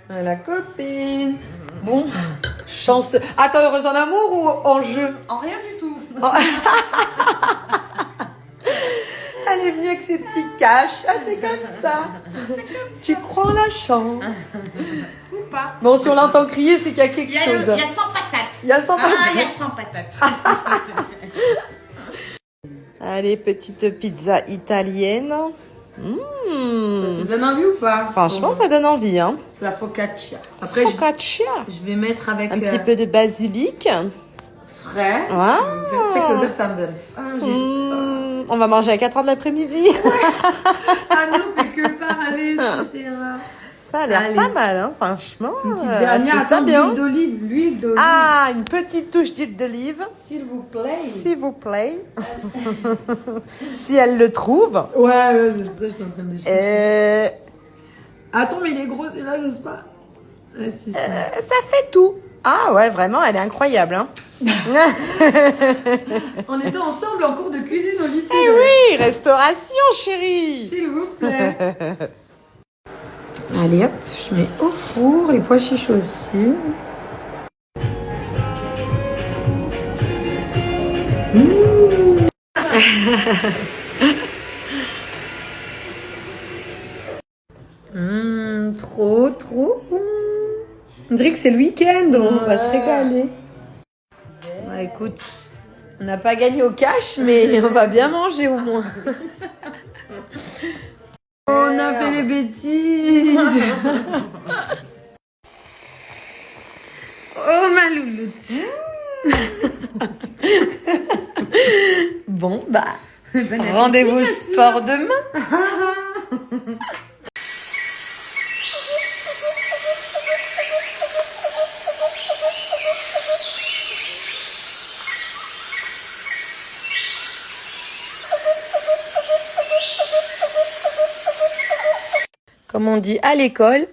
La copine. Bon, chance. Attends, heureuse en amour ou en jeu? En rien du tout. Elle est venue avec ses petits cachs. Ah, c'est comme ça. Tu crois en la chance? Ou pas. Bon, si on l'entend crier, c'est qu'il y a quelque Il y a chose. 100 patates. Il y a 100 Ah, il y a patates. 100 patates. Allez, petite pizza italienne. Ça te donne envie ou pas? Franchement, ça donne envie, hein. C'est la focaccia. Après, Focaccia. je vais mettre avec Un petit peu de basilic. frais. Ah. Tu sais que l'odeur, ça me donne faim. On va manger à 4h de l'après-midi. Ah non, mais que parler, etc. Ça a l'air Allez. pas mal, hein, franchement. Une petite dernière, c'est ça attends, bien. l'huile d'olive. L'huile d'olive. Ah, une petite touche d'huile d'olive, S'il vous plaît. s'il vous plaît. Si elle le trouve. Ouais, c'est ça, je suis en train de chercher. Euh, Attends, mais il est gros, celui-là, j'ose pas. Ouais, c'est ça. ça fait tout. Ah ouais, vraiment, elle est incroyable, hein. On était ensemble en cours de cuisine au lycée. Eh oui, restauration, chérie. S'il vous plaît. Allez hop, je mets au four les pois chiches aussi. Trop bon. On dirait que c'est le week-end, on va se régaler. Bah, écoute, on n'a pas gagné au cash, mais on va bien manger au moins. On a fait les bêtises. Oh ma louloute. Bon, bah, rendez-vous sport demain. Comme on dit à l'école,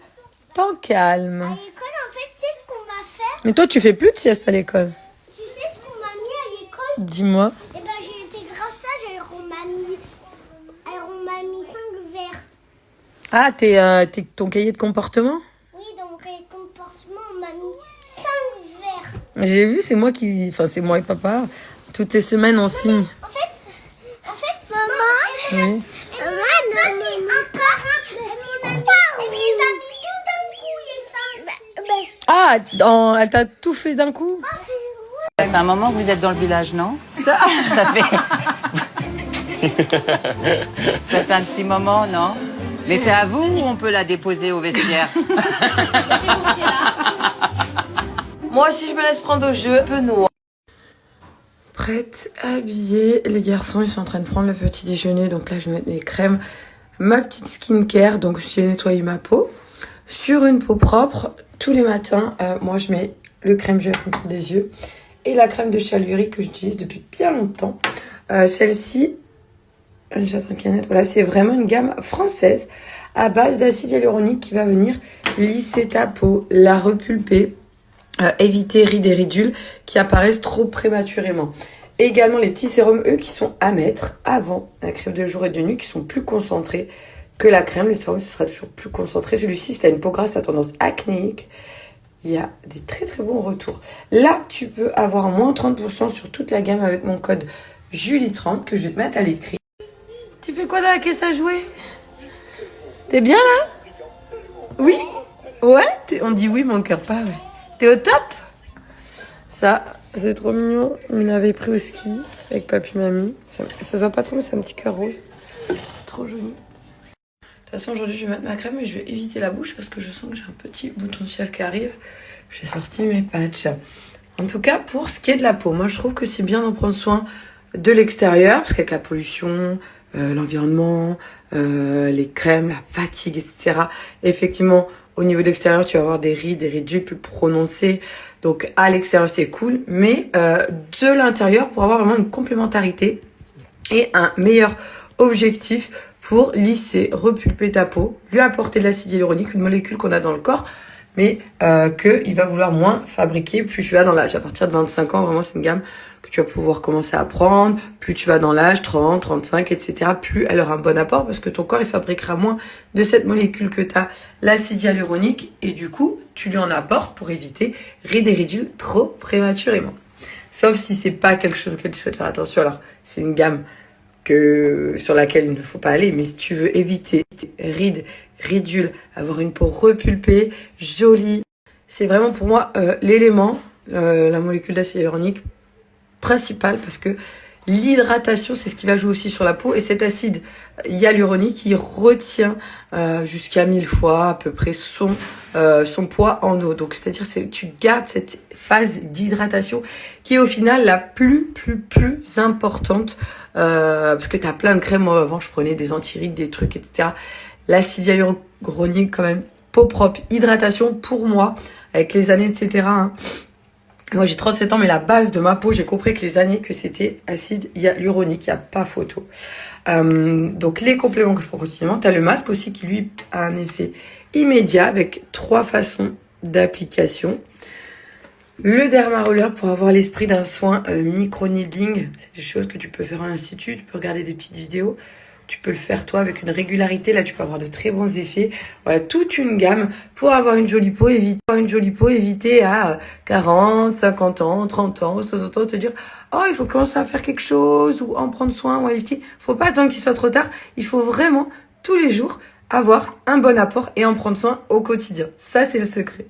temps calme. À l'école, en fait, c'est ce qu'on m'a fait. Mais toi, tu fais plus de sieste à l'école. Tu sais ce qu'on m'a mis à l'école? Dis-moi. Eh ben, j'ai été grâce à ça, on m'a mis 5 verres. Ah, t'es ton cahier de comportement? Oui, dans mon cahier de comportement, on m'a mis 5 verres. J'ai vu, c'est moi qui... Enfin, c'est moi et papa. Toutes les semaines, on signe. En fait, maman, Oui. elle m'a donné encore un. Elle les a mis tout d'un coup, les 5. Ah, elle t'a tout fait d'un coup? Ça fait un moment que vous êtes dans le village, non? Ça fait... Ça fait un petit moment, non? Mais c'est à vous ou on peut la déposer au vestiaire? Moi aussi, je me laisse prendre au jeu. Un peu noir. Prête, habillée. Les garçons, ils sont en train de prendre le petit déjeuner. Donc là, je vais mettre mes crèmes. Ma petite skincare. Donc, j'ai nettoyé ma peau. Sur une peau propre, tous les matins, moi, je mets le crème gel contre des yeux. Et la crème de chalurique que j'utilise depuis bien longtemps. Celle-ci, voilà, c'est vraiment une gamme française à base d'acide hyaluronique qui va venir lisser ta peau, la repulper, éviter rides et ridules qui apparaissent trop prématurément. Et également les petits sérums, eux, qui sont à mettre avant la crème de jour et de nuit, qui sont plus concentrés que la crème. Le sérum, ce sera toujours plus concentré. Celui-ci, si tu as une peau grasse à tendance acnéique, il y a des très très bons retours. Là, tu peux avoir moins 30% sur toute la gamme avec mon code Julie30 que je vais te mettre à l'écrit. Tu fais quoi dans la caisse à jouer? T'es bien là? Oui? Ouais? On dit oui, mon cœur, pas ouais. T'es au top? Ça, c'est trop mignon. On l'avait pris au ski avec papy mamie. Ça se voit pas trop, mais c'est un petit cœur rose. Trop joli. De toute façon, aujourd'hui, je vais mettre ma crème et je vais éviter la bouche parce que je sens que j'ai un petit bouton de fièvre qui arrive. J'ai sorti mes patchs. En tout cas, pour ce qui est de la peau, moi, je trouve que c'est bien d'en prendre soin de l'extérieur parce qu'avec la pollution, l'environnement, les crèmes, la fatigue, etc. Effectivement, au niveau de l'extérieur, tu vas avoir des rides, des ridules plus prononcées. Donc, à l'extérieur, c'est cool. Mais de l'intérieur, pour avoir vraiment une complémentarité et un meilleur objectif pour lisser, repulper ta peau, lui apporter de l'acide hyaluronique, une molécule qu'on a dans le corps, mais qu'il va vouloir moins fabriquer plus tu vas dans l'âge. À partir de 25 ans, vraiment, c'est une gamme que tu vas pouvoir commencer à prendre. Plus tu vas dans l'âge, 30, 35, etc., plus elle aura un bon apport parce que ton corps, il fabriquera moins de cette molécule que tu as, l'acide hyaluronique, et du coup, tu lui en apportes pour éviter rides et ridules trop prématurément. Sauf si c'est pas quelque chose auquel tu souhaites faire attention. Alors, c'est une gamme sur laquelle il ne faut pas aller, mais si tu veux éviter rides, ridules, avoir une peau repulpée, jolie, c'est vraiment pour moi l'élément, la molécule d'acide hyaluronique principale, parce que l'hydratation, c'est ce qui va jouer aussi sur la peau, et cet acide hyaluronique, il retient jusqu'à 1000 fois à peu près son poids en eau. Donc, c'est-à-dire, tu gardes cette phase d'hydratation qui est au final la plus importante, parce que tu as plein de crèmes. Moi, avant, je prenais des antirides, des trucs, etc. L'acide hyaluronique, quand même, peau propre, hydratation, pour moi, avec les années, etc., hein. Moi, j'ai 37 ans, mais la base de ma peau, j'ai compris que les années que c'était acide hyaluronique, il n'y a pas photo. Donc, les compléments que je prends quotidiennement, tu as le masque aussi qui, lui, a un effet immédiat avec 3 façons d'application. Le dermaroller pour avoir l'esprit d'un soin micro-needling. C'est des choses que tu peux faire en institut, tu peux regarder des petites vidéos. Tu peux le faire toi avec une régularité. Là, tu peux avoir de très bons effets. Voilà, toute une gamme pour avoir une jolie peau. Éviter à 40, 50 ans, 30 ans, 60 ans, te dire « Oh, il faut commencer à faire quelque chose ou en prendre soin. » Ouais, faut pas attendre qu'il soit trop tard. Il faut vraiment, tous les jours, avoir un bon apport et en prendre soin au quotidien. Ça, c'est le secret.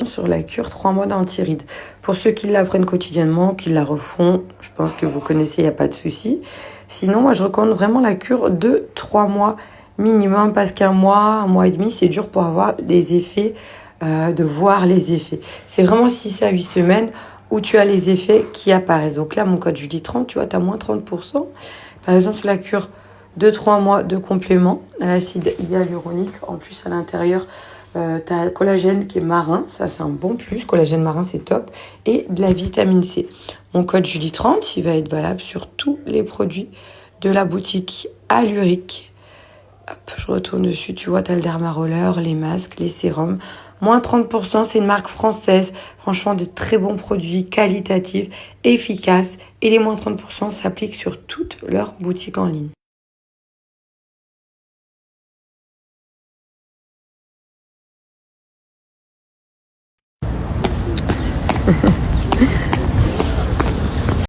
Sur la cure 3 mois d'antiride. Pour ceux qui la prennent quotidiennement, qui la refont, je pense que vous connaissez, il n'y a pas de souci. Sinon, moi, je recommande vraiment la cure de 3 mois minimum, parce qu'un mois et demi, c'est dur pour avoir des effets, de voir les effets. C'est vraiment 6 à 8 semaines où tu as les effets qui apparaissent. Donc là, mon code Julie30, tu vois, tu as moins 30%. Par exemple, sur la cure de 3 mois de complément à l'acide hyaluronique, en plus à l'intérieur, t'as le collagène qui est marin, ça c'est un bon plus, collagène marin c'est top, et de la vitamine C. Mon code Julie30, il va être valable sur tous les produits de la boutique Alluric. Hop, je retourne dessus, tu vois, t'as le dermaroller, les masques, les sérums. Moins 30%, c'est une marque française. Franchement, de très bons produits, qualitatifs, efficaces. Et les moins 30% s'appliquent sur toutes leurs boutiques en ligne.